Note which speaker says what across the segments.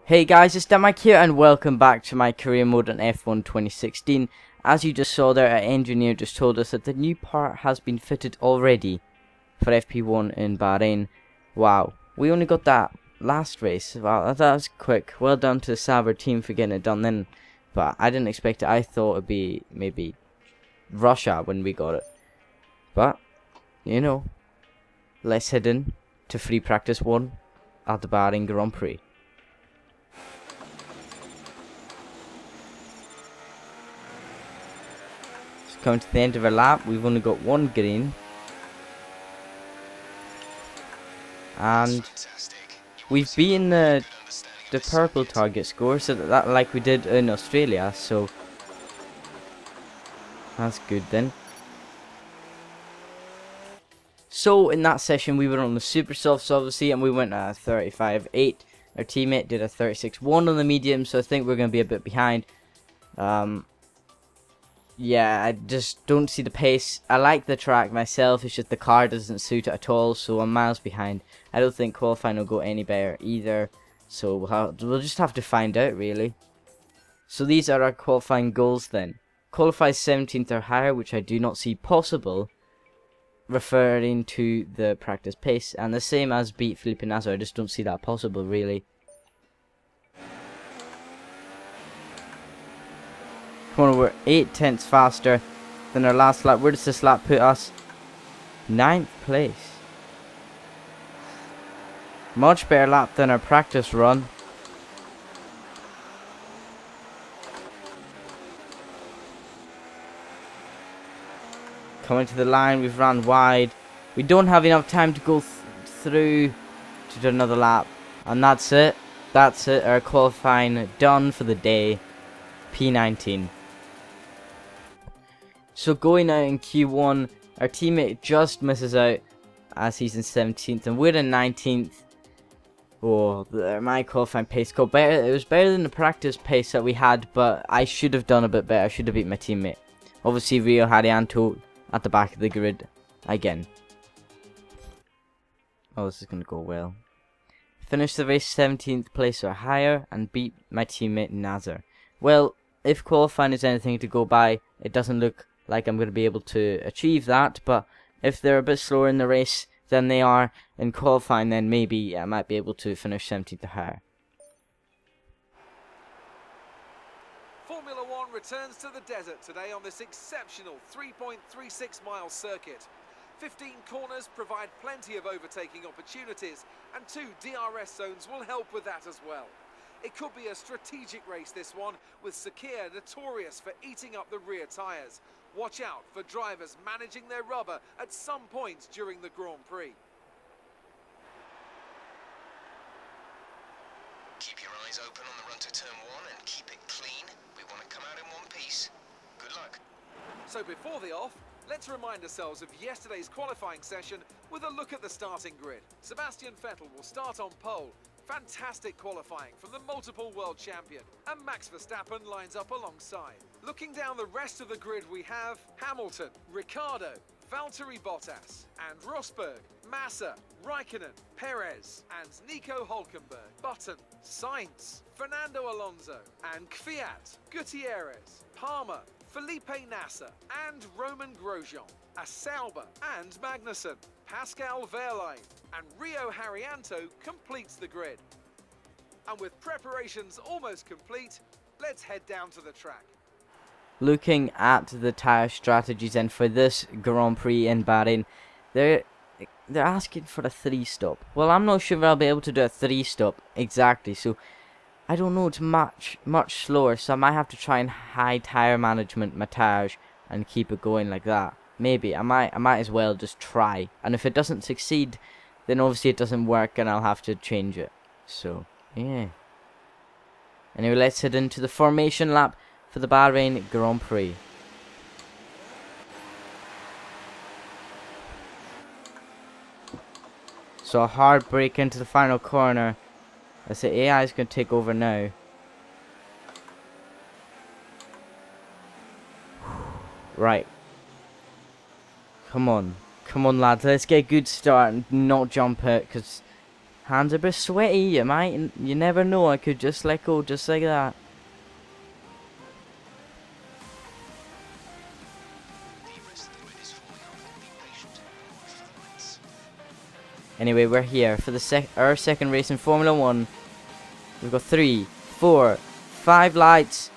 Speaker 1: Hey guys, it's Mike here and welcome back to my career mode on F1 2016. As you just saw there, our engineer just told us that the new part has been fitted already for FP1 in Bahrain. Wow, we only got that last race. Wow, that was quick. Well done to the Sauber team for getting it done then. But I didn't expect it. I thought it'd be maybe rush hour when we got it. But, you know, let's head in to free practice 1 at the Bahrain Grand Prix. Coming to the end of our lap, we've only got one green, and we've beaten the purple target score, so that like we did in Australia, so that's good then. So in that session we were on the super softs obviously, and we went at 35.8. Our teammate did a 36.1 on the medium, so I think we're going to be a bit behind. Yeah, I just don't see the pace. I like the track myself, it's just the car doesn't suit it at all, so I'm miles behind. I don't think qualifying will go any better either, so we'll just have to find out really. So these are our qualifying goals then. Qualify 17th or higher, which I do not see possible, referring to the practice pace, and the same as beat Felipe Nasser. I just don't see that possible really. Come on, we're 8 tenths faster than our last lap. Where does this lap put us? 9th place. Much better lap than our practice run. Coming to the line, we've run wide. We don't have enough time to go through to do another lap. And that's it. That's it. Our qualifying done for the day. P19. So going out in Q1, our teammate just misses out as he's in 17th and we're in 19th. Oh, my qualifying pace got better. It was better than the practice pace that we had, but I should have done a bit better. I should have beat my teammate. Obviously, Rio Haryanto at the back of the grid again. Oh, this is going to go well. Finished the race 17th place or higher and beat my teammate Nasser. Well, if qualifying is anything to go by, it doesn't look like I'm going to be able to achieve that, but if they're a bit slower in the race than they are in qualifying, then maybe I might be able to finish 17th or higher.
Speaker 2: Formula One returns to the desert today on this exceptional 3.36 mile circuit. 15 corners provide plenty of overtaking opportunities, and 2 DRS zones will help with that as well. It could be a strategic race, this one, with Sakir notorious for eating up the rear tyres. Watch out for drivers managing their rubber at some point during the Grand Prix.
Speaker 3: Keep your eyes open on the run to turn 1 and keep it clean. We want to come out in one piece. Good luck.
Speaker 2: So before the off, let's remind ourselves of yesterday's qualifying session with a look at the starting grid. Sebastian Vettel will start on pole. Fantastic qualifying from the multiple world champion, and Max Verstappen lines up alongside. Looking down the rest of the grid, we have Hamilton, Ricciardo, Valtteri Bottas, and Rosberg, Massa, Raikkonen, Perez, and Nico Hülkenberg, Button, Sainz, Fernando Alonso, and Kvyat, Gutierrez, Palmer, Felipe Nasser, and Roman Grosjean, a Sauber and Magnussen, Pascal Wehrlein, and Rio Haryanto completes the grid. And with preparations almost complete, let's head down to the track.
Speaker 1: Looking at the tyre strategies, and for this Grand Prix in Bahrain, they're asking for a 3-stop. Well, I'm not sure if I'll be able to do a 3-stop exactly, so I don't know, it's much slower, so I might have to try and high tyre management my tyres and keep it going like that. Maybe I might as well just try, and if it doesn't succeed, then obviously it doesn't work and I'll have to change it. So yeah. Anyway, let's head into the formation lap for the Bahrain Grand Prix. So a hard break into the final corner. I say AI is going to take over now. Right. Come on lads, let's get a good start and not jump out, because Hands are a bit sweaty, you never know, I could just let go just like that. Anyway, we're here for the our second race in Formula 1. We've got 3, 4, 5 lights.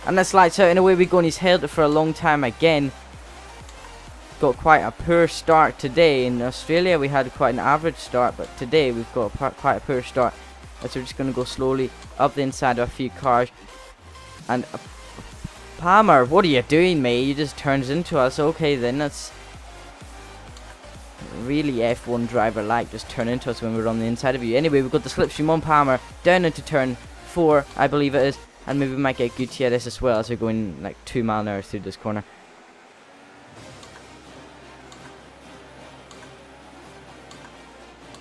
Speaker 1: And this lights out and away we go, and he's held it for a long time again. Got quite a poor start today. In Australia we had quite an average start, but today we've got quite a poor start. So we're just going to go slowly up the inside of a few cars. And Palmer, what are you doing, mate? You just turns into us. Okay then, that's really F1 driver like, just turn into us when we're on the inside of you. Anyway, we've got the slipstream on Palmer down into turn 4, I believe it is, and maybe we might get Gutierrez as well as we're going like 2 mile an hour through this corner.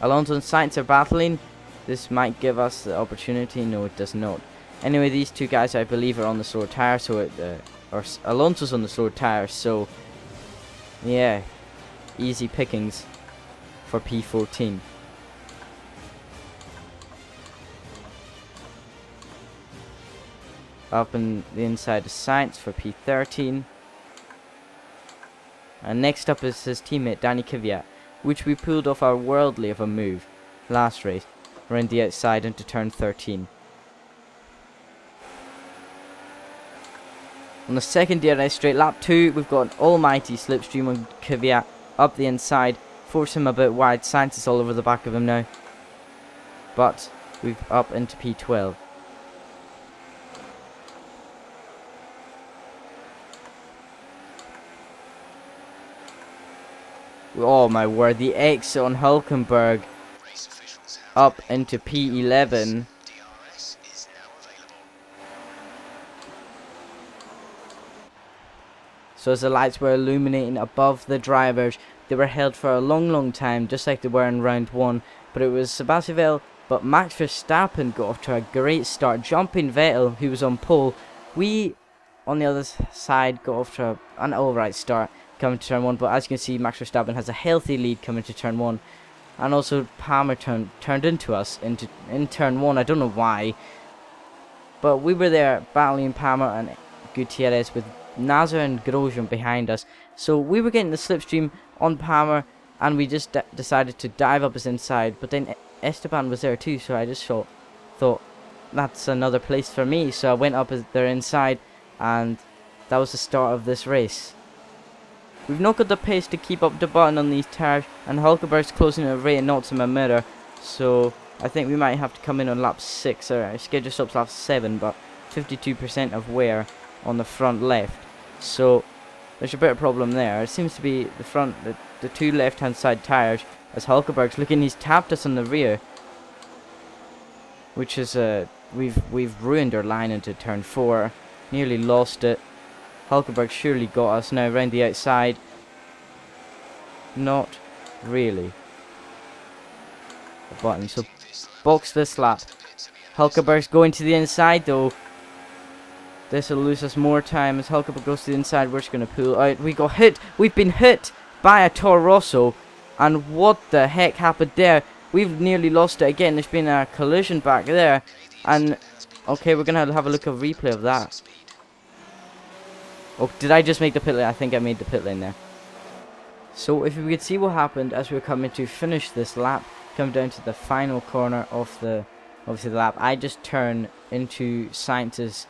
Speaker 1: Alonso and Sainz are battling. This might give us the opportunity. No, it does not. Anyway, these two guys I believe are on the slower tire, so Alonso's on the slower tire, so yeah, easy pickings for P14. Up in the inside of Sainz for P13. And next up is his teammate Danny Kvyat, which we pulled off our worldly of a move last race, around the outside into turn 13. On the second DRS straight, lap 2, we've got an almighty slipstream on Kvyat up the inside, force him a bit wide. Sainz is all over the back of him now, but we've up into P12. Oh my word, the exit on Hulkenberg up into P11. So as the lights were illuminating above the drivers, they were held for a long time, just like they were in round 1. But it was Sebastian Vettel, but Max Verstappen got off to a great start, jumping Vettel, who was on pole. We, on the other side, got off to an alright start coming to turn 1. But as you can see, Max Verstappen has a healthy lead coming to turn 1. And also Palmer turned into us in turn 1. I don't know why. But we were there battling Palmer and Gutierrez with Nasser and Grosjean behind us. So we were getting the slipstream on Palmer, and we just decided to dive up his inside. But then Esteban was there too, so I just thought that's another place for me. So I went up their inside, and that was the start of this race. We've not got the pace to keep up the button on these tires, and Hulkenberg's closing at a rate of knots in my mirror. So I think we might have to come in on lap 6, or schedule stops lap 7, but 52% of wear on the front left. So there's a bit of problem there. It seems to be the two left hand side tires, as Hulkenberg's looking, he's tapped us on the rear, which is we've ruined our line into turn 4, nearly lost it. Hulkenberg surely got us now around the outside. Not really. The button, so box this lap. Hulkenberg's going to the inside though. This will lose us more time as Hulkenberg goes to the inside. We're just going to pull out. We got hit. We've been hit by a Toro Rosso. And what the heck happened there? We've nearly lost it again. There's been a collision back there. And, okay, we're going to have a look at a replay of that. Oh, did I just make the pit lane? I think I made the pit lane there. So, if we could see what happened as we were coming to finish this lap, come down to the final corner of the lap, I just turn into Sainz's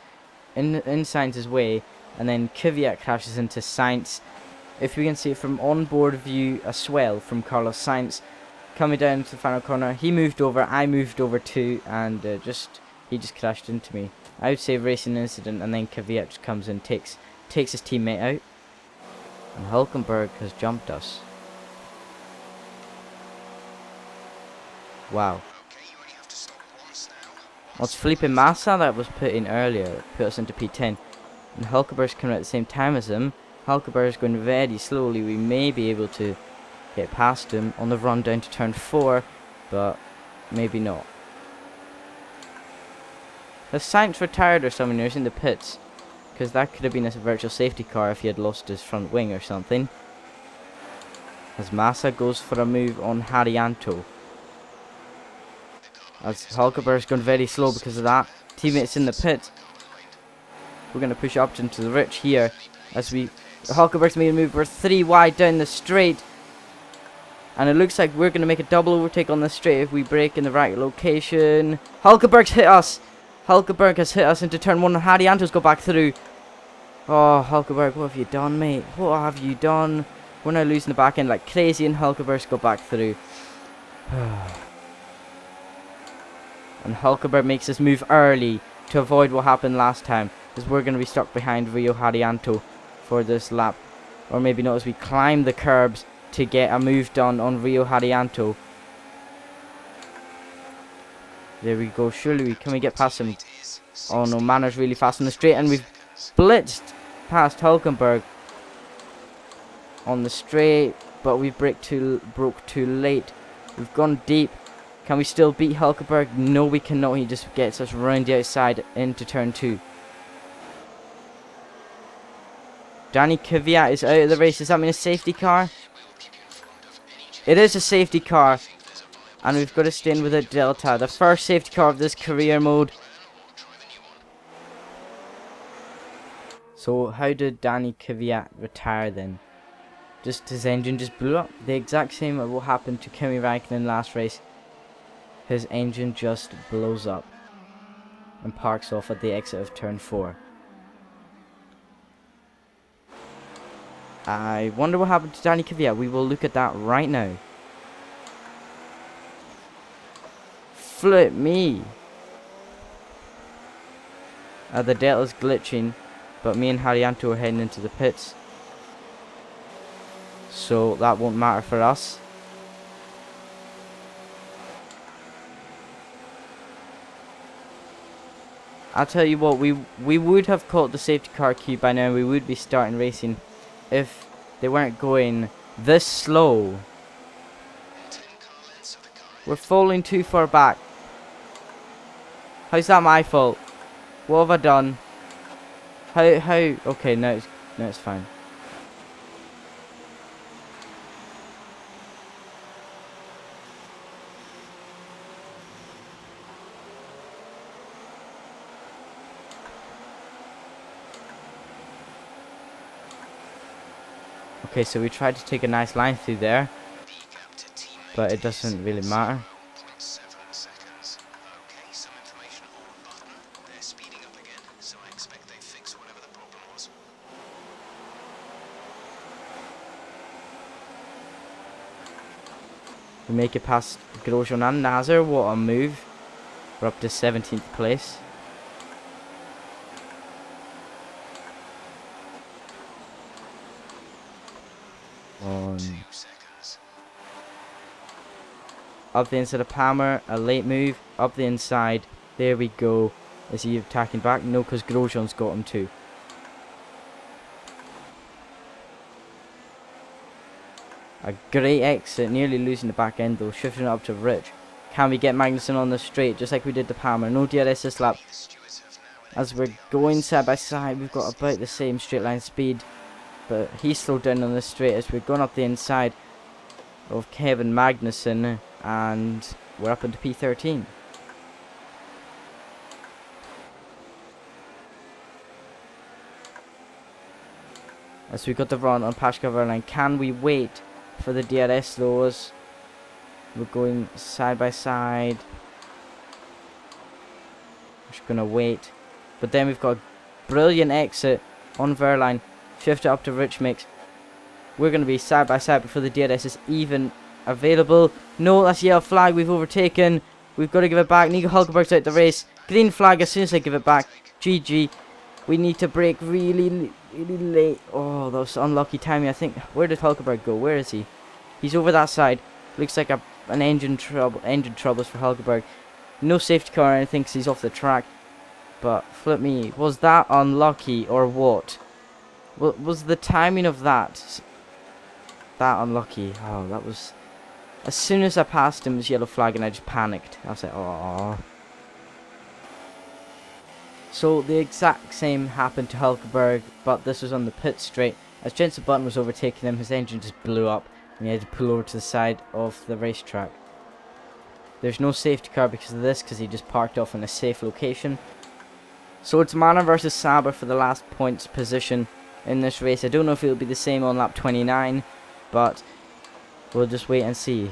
Speaker 1: in Sainz's way, and then Kvyat crashes into Sainz. If we can see from onboard view, a swell from Carlos Sainz coming down to the final corner. He moved over, I moved over too, and he just crashed into me. I would say racing incident, and then Kvyat just comes in, takes his teammate out, and Hulkenberg has jumped us. Wow. Well, it's Felipe Massa that was put in earlier, put us into P10. And Hulkenberg's coming at the same time as him. Hulkenberg's going very slowly. We may be able to get past him on the run down to turn 4, but maybe not. Has Sainz retired or something? He's in the pits, because that could have been a virtual safety car if he had lost his front wing or something. As Massa goes for a move on Haryanto. As Hulkenberg's gone very slow because of that. Teammates in the pit. We're going to push up into the rich here. As Hulkenberg's made a move. We're 3 wide down the straight. And it looks like we're going to make a double overtake on the straight if we brake in the right location. Hulkenberg's hit us. Hulkenberg has hit us into turn 1 and Haryanto's go back through. Oh, Hulkenberg, what have you done, mate? What have you done? We're now losing the back end like crazy and Hulkenberg's go back through. And Hulkenberg makes this move early to avoid what happened last time. Because we're going to be stuck behind Rio Haryanto for this lap. Or maybe not, as we climb the curbs to get a move done on Rio Haryanto. There we go. Surely can we get past him? Oh no, Manner's really fast on the straight. And we've blitzed past Hulkenberg on the straight. But we broke too late. We've gone deep. Can we still beat Hulkenberg? No, we cannot. He just gets us round the outside into turn 2. Danny Kvyat is out of the race. Does that mean a safety car? It is a safety car. And we've got to stay in with a Delta. The first safety car of this career mode. So how did Danny Kvyat retire then? Just his engine just blew up. The exact same as what happened to Kimi Räikkönen last race. His engine just blows up. And parks off at the exit of turn 4. I wonder what happened to Danny Kvyat. We will look at that right now. Flip me. The Delta's glitching, but me and Haryanto are heading into the pits. So that won't matter for us. I'll tell you what, we would have caught the safety car queue by now. We would be starting racing if they weren't going this slow. We're falling too far back. How's that my fault? What have I done? How? Okay, no, it's fine. Okay, so we tried to take a nice line through there, but it doesn't really matter. We make it past Grosjean and Nasser. What a move. We're up to 17th place. Up the inside of Palmer, a late move. Up the inside. There we go. Is he attacking back? No, because Grosjean's got him too. A great exit, nearly losing the back end though, shifting it up to Rich. Can we get Magnussen on the straight, just like we did to Palmer? No DRS this lap. As we're going side by side, we've got about the same straight line speed. But he slowed down on the straight as we're going up the inside of Kevin Magnussen. And we're up into P13. As we got the run on Pashka Verline. Can we wait for the DRS those? We're going side by side. We're just gonna wait. But then we've got a brilliant exit on Verline. Shift it up to Rich Mix. We're gonna be side by side before the DRS is even available. No, that's yellow flag. We've overtaken. We've got to give it back. Nico Hulkenberg's out the race. Green flag as soon as I give it back. GG. We need to brake really late. Oh, that was unlucky timing. I think. Where did Hulkenberg go? Where is he? He's over that side. Looks like an engine troubles for Hulkenberg. No safety car or anything because he's off the track. But flip me. Was that unlucky or what? Was the timing of that unlucky? Oh, that was. As soon as I passed him, it was yellow flag and I just panicked. I was like, oh. So the exact same happened to Hulkenberg, but this was on the pit straight. As Jenson Button was overtaking him, his engine just blew up and he had to pull over to the side of the racetrack. There's no safety car because of this, because he just parked off in a safe location. So it's Manor versus Sauber for the last points position in this race. I don't know if it'll be the same on lap 29, but we'll just wait and see.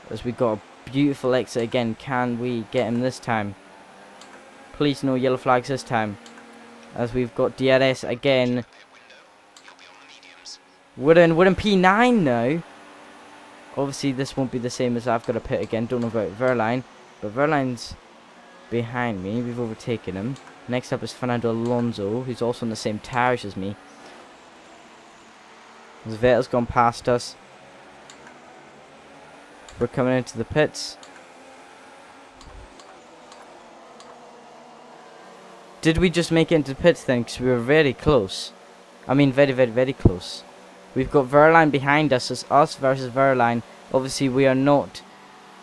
Speaker 1: As we got a beautiful exit again. Can we get him this time? Please no yellow flags this time. As we've got DRS again. We're in P9 now. Obviously this won't be the same as I've got to pit again. Don't know about Verline, but Verline's behind me. We've overtaken him. Next up is Fernando Alonso, who's also on the same tires as me. As Vettel's gone past us. We're coming into the pits. Did we just make it into the pits then? Because we were very close. I mean very, very, very close. We've got Verline behind us. It's us versus Verline. Obviously we are not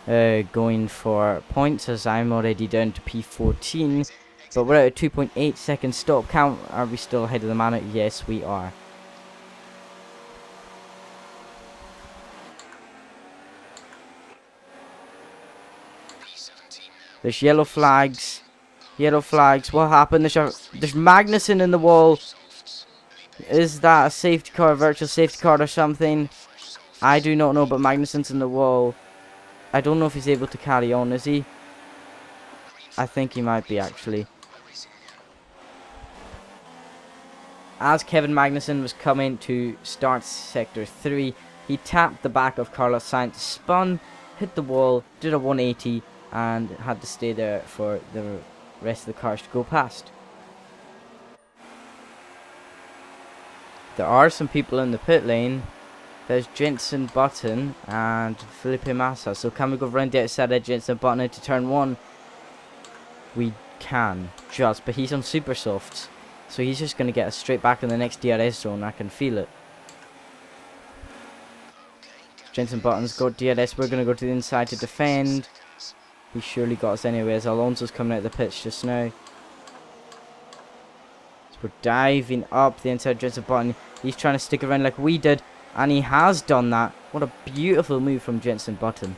Speaker 1: going for points, as I'm already down to P14. But we're at a 2.8 second stop count. Are we still ahead of the man? Yes, we are. There's yellow flags. Yellow flags. What happened? There's Magnussen in the wall. Is that a safety car, virtual safety car or something? I do not know, but Magnussen's in the wall. I don't know if he's able to carry on, is he? I think he might be, actually. As Kevin Magnussen was coming to start sector 3, he tapped the back of Carlos Sainz, spun, hit the wall, did a 180, and had to stay there for the rest of the cars to go past. There are some people in the pit lane. There's Jenson Button and Felipe Massa. So can we go round the outside of Jenson Button into turn 1? We can, but he's on super softs. So he's just going to get us straight back in the next DRS zone. I can feel it. Jenson Button's got DRS. We're going to go to the inside to defend. He surely got us anyway, as Alonso's coming out of the pits just now. So we're diving up the inside of Jenson Button. He's trying to stick around like we did, and he has done that. What a beautiful move from Jenson Button.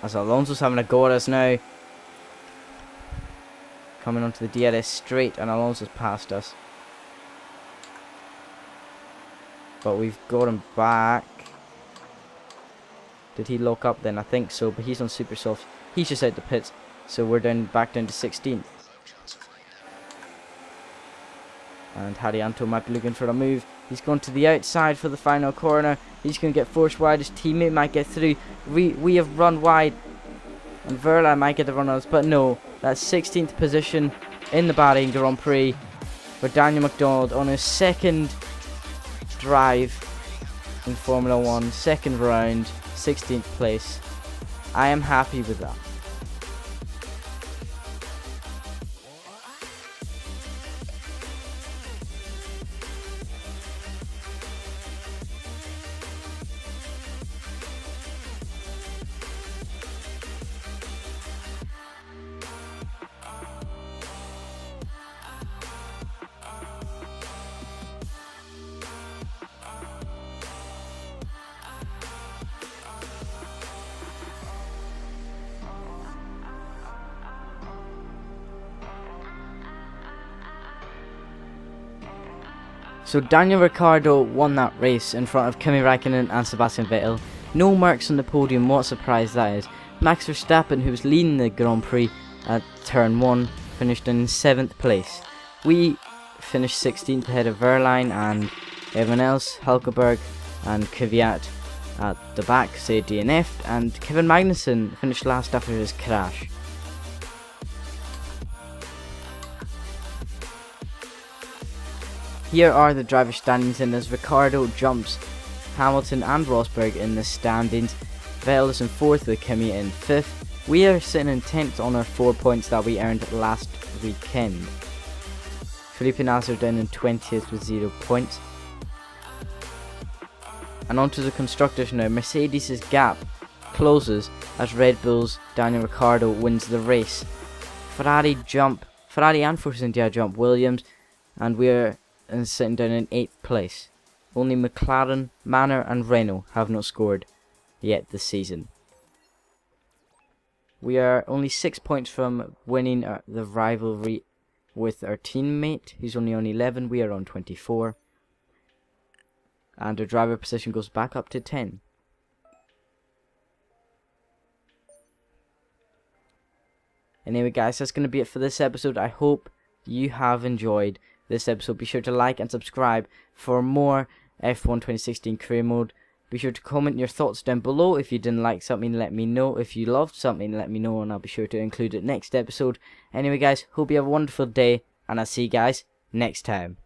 Speaker 1: As Alonso's having a go at us now. Coming onto the DRS straight, and Alonso's past us. But we've got him back. Did he lock up then? I think so, but he's on super soft. He's just out the pits, so we're back down to 16th. And Harianto might be looking for a move. He's going to the outside for the final corner. He's going to get forced wide. His teammate might get through. We have run wide. And Verline might get the run on us. But no. That's 16th position in the Bahrain Grand Prix for Daniel McDonald on his second drive in Formula 1. Second round. 16th place. I am happy with that. So Daniel Ricciardo won that race in front of Kimi Raikkonen and Sebastian Vettel. No marks on the podium, what a surprise that is. Max Verstappen, who was leading the Grand Prix at turn 1, finished in 7th place. We finished 16th ahead of Verline and everyone else. Hulkenberg and Kvyat at the back, say DNF'd, and Kevin Magnussen finished last after his crash. Here are the driver standings, and as Ricciardo jumps Hamilton and Rosberg in the standings. Vettel is in 4th with Kimi in 5th. We are sitting in 10th on our 4 points that we earned last weekend. Felipe Nasser down in 20th with 0 points. And onto the constructors now. Mercedes' gap closes as Red Bull's Daniel Ricciardo wins the race. Ferrari and Force India jump Williams, and we're sitting down in 8th place. Only McLaren, Manor and Renault have not scored yet this season. We are only 6 points from winning the rivalry with our teammate, who's only on 11. We are on 24. And our driver position goes back up to 10. Anyway guys, that's going to be it for this episode. I hope you have enjoyed this episode. Be sure to like and subscribe for more F1 2016 career mode. Be sure to comment your thoughts down below. If you didn't like something, let me know. If you loved something, let me know, and I'll be sure to include it next episode. Anyway guys, hope you have a wonderful day, and I'll see you guys next time.